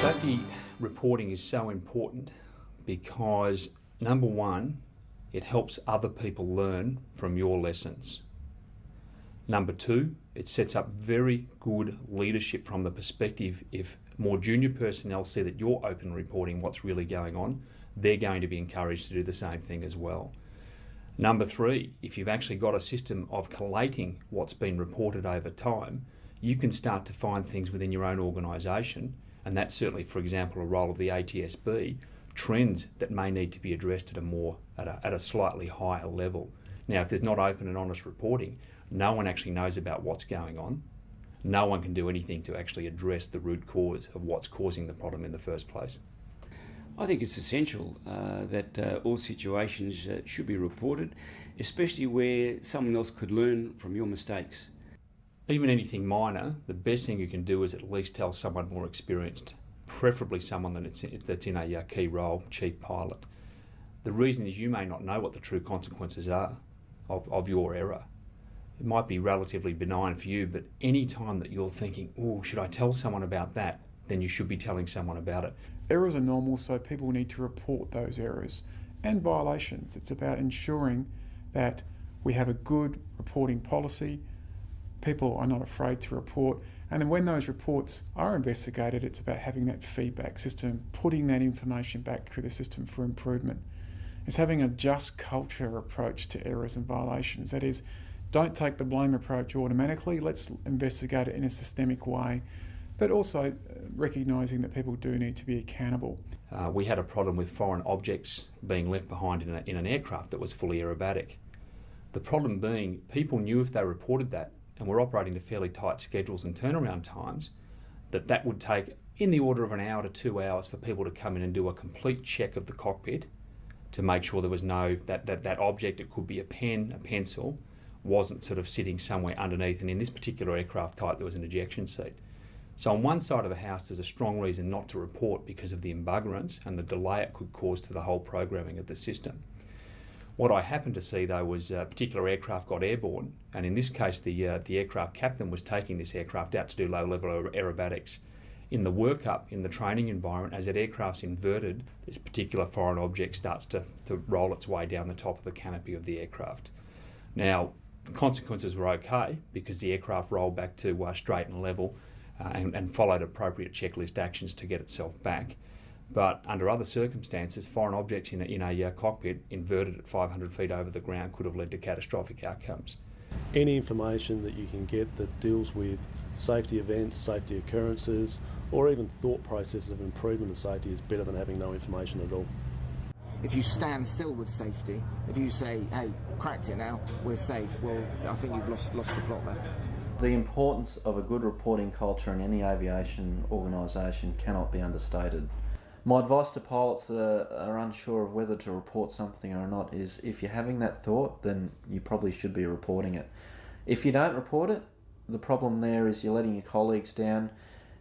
Safety reporting is so important because, number one, it helps other people learn from your lessons. Number two, it sets up very good leadership from the perspective if more junior personnel see that you're open reporting what's really going on, they're going to be encouraged to do the same thing as well. Number three, if you've actually got a system of collating what's been reported over time, you can start to find things within your own organisation, and that's certainly, for example, a role of the ATSB, trends that may need to be addressed at a slightly higher level. Now, if there's not open and honest reporting, no one actually knows about what's going on. No one can do anything to actually address the root cause of what's causing the problem in the first place. I think it's essential that all situations should be reported, especially where someone else could learn from your mistakes. Even anything minor, the best thing you can do is at least tell someone more experienced, preferably someone that's in a key role, chief pilot. The reason is you may not know what the true consequences are of your error. It might be relatively benign for you, but any time that you're thinking, oh, should I tell someone about that, then you should be telling someone about it. Errors are normal, so people need to report those errors and violations. It's about ensuring that we have a good reporting policy. People are not afraid to report, and then when those reports are investigated, it's about having that feedback system, putting that information back through the system for improvement. It's having a just culture approach to errors and violations. That is, don't take the blame approach automatically, let's investigate it in a systemic way, but also recognising that people do need to be accountable. We had a problem with foreign objects being left behind in an aircraft that was fully aerobatic. The problem being, people knew if they reported that, and we're operating to fairly tight schedules and turnaround times, that would take in the order of an hour to 2 hours for people to come in and do a complete check of the cockpit to make sure there was no, that object, it could be a pen, a pencil, wasn't sort of sitting somewhere underneath, and in this particular aircraft type there was an ejection seat. So on one side of the house there's a strong reason not to report because of the embuggerance and the delay it could cause to the whole programming of the system. What I happened to see though was a particular aircraft got airborne, and in this case the aircraft captain was taking this aircraft out to do low-level aerobatics. In the workup, in the training environment, as that aircraft's inverted, this particular foreign object starts to roll its way down the top of the canopy of the aircraft. Now, the consequences were okay because the aircraft rolled back to straight and level and followed appropriate checklist actions to get itself back. But under other circumstances, foreign objects in a cockpit inverted at 500 feet over the ground could have led to catastrophic outcomes. Any information that you can get that deals with safety events, safety occurrences, or even thought processes of improvement of safety is better than having no information at all. If you stand still with safety, if you say, hey, cracked it now, we're safe, well, I think you've lost the plot there. The importance of a good reporting culture in any aviation organisation cannot be understated. My advice to pilots that are unsure of whether to report something or not is if you're having that thought, then you probably should be reporting it. If you don't report it, the problem there is you're letting your colleagues down,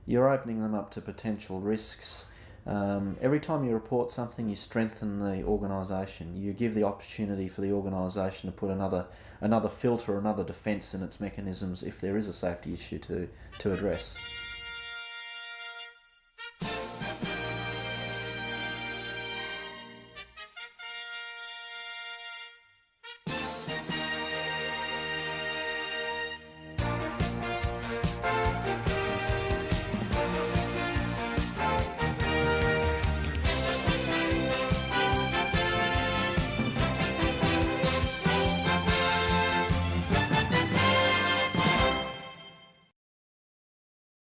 you're opening them up to potential risks. Every time you report something, you strengthen the organisation. You give the opportunity for the organisation to put another filter, another defence in its mechanisms if there is a safety issue to address.